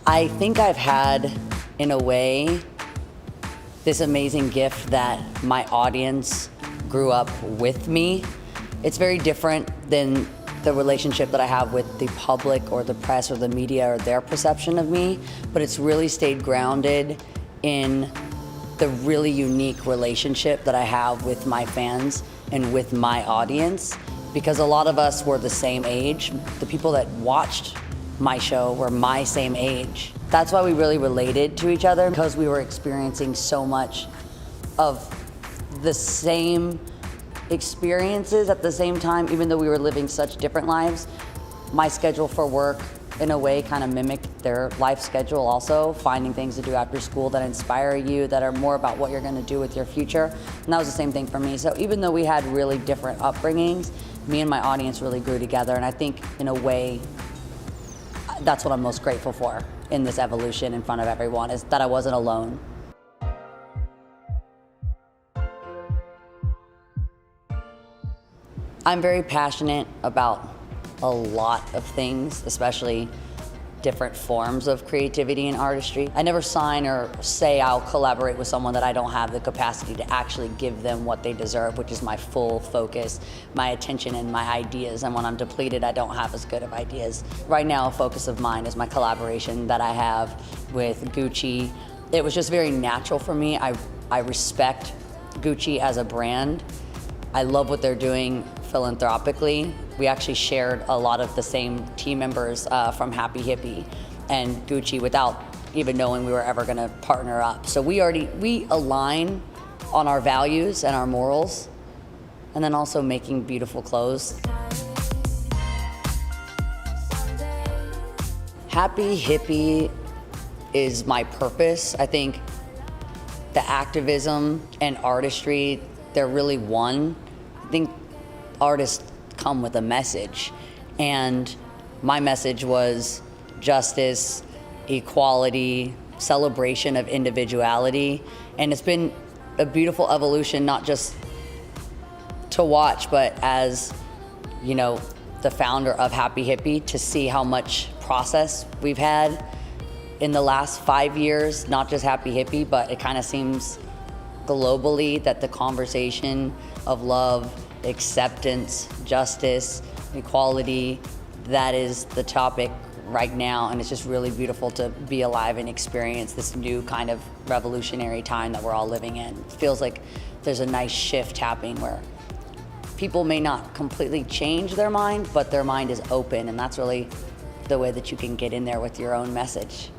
I think I've had, in a way, this amazing gift that my audience grew up with me. It's very different than the relationship that I have with the public or the press or the media or their perception of me, but it's really stayed grounded in the really unique relationship that I have with my fans and with my audience, because a lot of us were the same age. The people that watched my show were my same age. That's why we really related to each other, because we were experiencing so much of the same experiences at the same time, even though we were living such different lives. My schedule for work, in a way, kind of mimicked their life schedule also, finding things to do after school that inspire you, that are more about what you're gonna do with your future. And that was the same thing for me. So even though we had really different upbringings, me and my audience really grew together. And I think, in a way, that's what I'm most grateful for in this evolution in front of everyone, is that I wasn't alone. I'm very passionate about a lot of things, especially different forms of creativity and artistry. I never sign or say I'll collaborate with someone that I don't have the capacity to actually give them what they deserve, which is my full focus, my attention, and my ideas. And when I'm depleted, I don't have as good of ideas. Right now, a focus of mine is my collaboration that I have with Gucci. It was just very natural for me. I respect Gucci as a brand. I love what they're doing philanthropically. We actually shared a lot of the same team members from Happy Hippie and Gucci without even knowing we were ever gonna partner up. So we align on our values and our morals, and then also making beautiful clothes. Happy Hippie is my purpose. I think the activism and artistry, they're really one. I think artists come with a message, and my message was justice, equality, celebration of individuality, and it's been a beautiful evolution, not just to watch, but as, you know, the founder of Happy Hippie, to see how much process we've had in the last 5 years, not just Happy Hippie, but it kind of seems globally that the conversation of love, acceptance, justice, equality, that is the topic right now, and it's just really beautiful to be alive and experience this new kind of revolutionary time that we're all living in. It feels like there's a nice shift happening where people may not completely change their mind, but their mind is open, and that's really the way that you can get in there with your own message.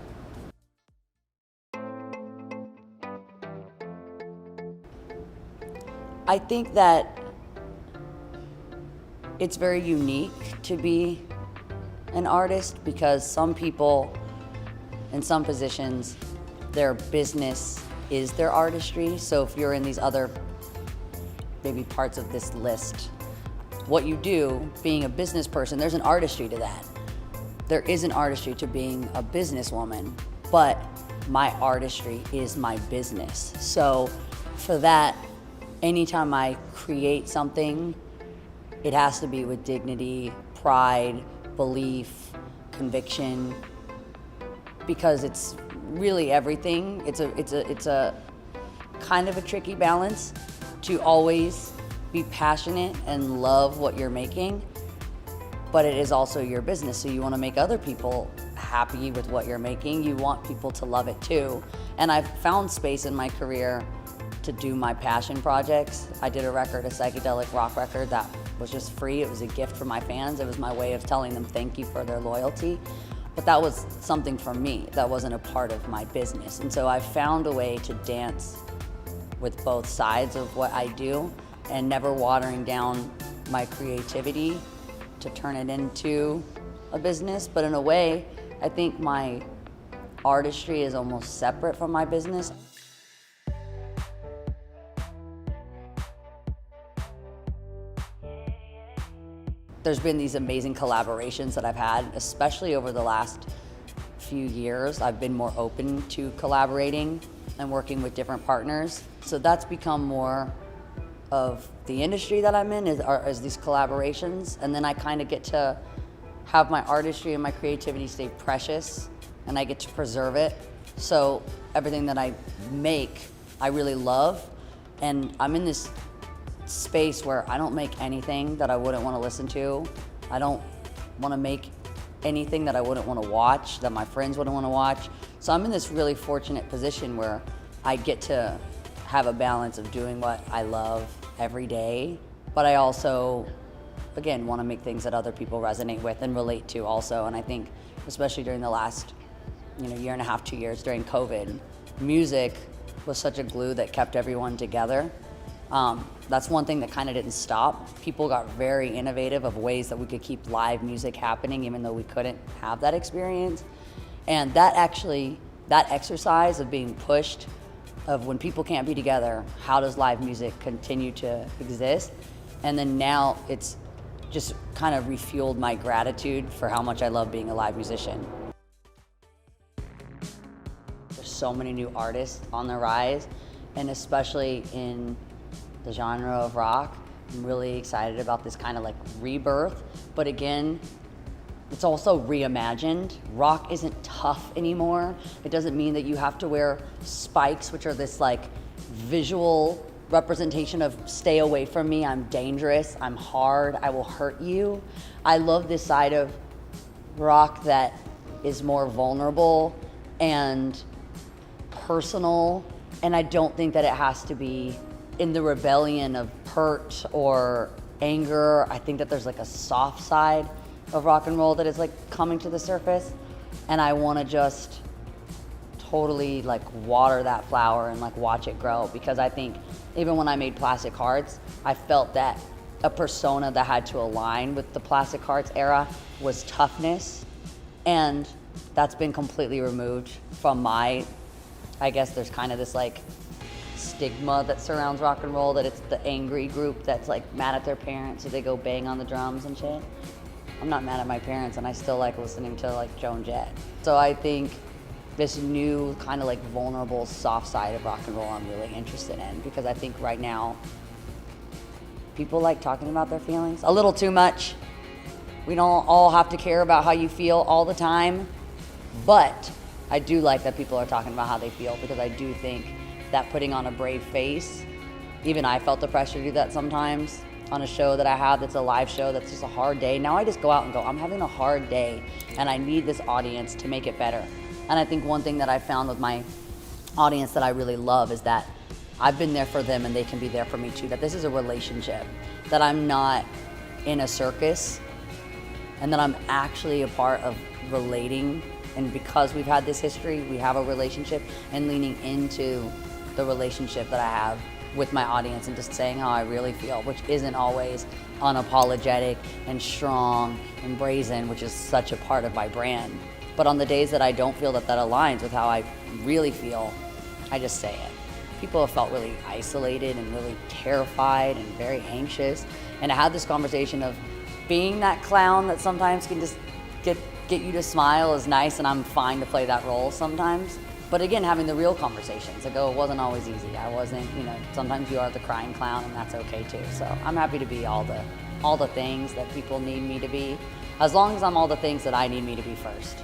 I think that it's very unique to be an artist, because some people in some positions, their business is their artistry. So if you're in these other maybe parts of this list, what you do, being a business person, there's an artistry to that. There is an artistry to being a businesswoman, but my artistry is my business. So for that, anytime I create something, it has to be with dignity, pride, belief, conviction, because it's really everything. It's a kind of a tricky balance to always be passionate and love what you're making, but it is also your business. So you want to make other people happy with what you're making. You want people to love it too. And I've found space in my career to do my passion projects. I did a record, a psychedelic rock record that was just free. It was a gift for my fans. It was my way of telling them thank you for their loyalty. But that was something for me. That wasn't a part of my business. And so I found a way to dance with both sides of what I do, and never watering down my creativity to turn it into a business. But in a way, I think my artistry is almost separate from my business. There's been these amazing collaborations that I've had, especially over the last few years. I've been more open to collaborating and working with different partners. So that's become more of the industry that I'm in, is these collaborations. And then I kind of get to have my artistry and my creativity stay precious and I get to preserve it. So everything that I make, I really love. And I'm in this space where I don't make anything that I wouldn't want to listen to. I don't want to make anything that I wouldn't want to watch, that my friends wouldn't want to watch. So I'm in this really fortunate position where I get to have a balance of doing what I love every day, but I also, again, want to make things that other people resonate with and relate to also. And I think, especially during the last, year and a half, 2 years during COVID, music was such a glue that kept everyone together. That's one thing that kind of didn't stop. People got very innovative of ways that we could keep live music happening even though we couldn't have that experience. And that exercise of being pushed, of when people can't be together, how does live music continue to exist? And then now it's just kind of refueled my gratitude for how much I love being a live musician. There's so many new artists on the rise, and especially in the genre of rock. I'm really excited about this kind of like rebirth, but again, it's also reimagined. Rock isn't tough anymore. It doesn't mean that you have to wear spikes, which are this like visual representation of stay away from me, I'm dangerous, I'm hard, I will hurt you. I love this side of rock that is more vulnerable and personal, and I don't think that it has to be in the rebellion of hurt or anger. I think that there's like a soft side of rock and roll that is like coming to the surface, and I want to just totally like water that flower and like watch it grow, because I think even when I made Plastic Hearts, I felt that a persona that had to align with the Plastic Hearts era was toughness, and that's been completely removed from I guess there's kind of this like stigma that surrounds rock and roll, that it's the angry group that's like mad at their parents so they go bang on the drums and shit. I'm not mad at my parents, and I still like listening to like Joan Jett. So I think this new kind of like vulnerable soft side of rock and roll I'm really interested in, because I think right now people like talking about their feelings a little too much. We don't all have to care about how you feel all the time, but I do like that people are talking about how they feel, because I do think that putting on a brave face, even I felt the pressure to do that sometimes on a show that I have that's a live show that's just a hard day. Now I just go out and go, I'm having a hard day and I need this audience to make it better. And I think one thing that I found with my audience that I really love is that I've been there for them and they can be there for me too, that this is a relationship, that I'm not in a circus, and that I'm actually a part of relating. And because we've had this history, we have a relationship, and leaning into the relationship that I have with my audience and just saying how I really feel, which isn't always unapologetic and strong and brazen, which is such a part of my brand. But on the days that I don't feel that that aligns with how I really feel, I just say it. People have felt really isolated and really terrified and very anxious. And I had this conversation of being that clown that sometimes can just get you to smile is nice, and I'm fine to play that role sometimes. But again, having the real conversations, like, oh, it wasn't always easy. I wasn't, sometimes you are the crying clown, and that's okay too. So I'm happy to be all the things that people need me to be, as long as I'm all the things that I need me to be first.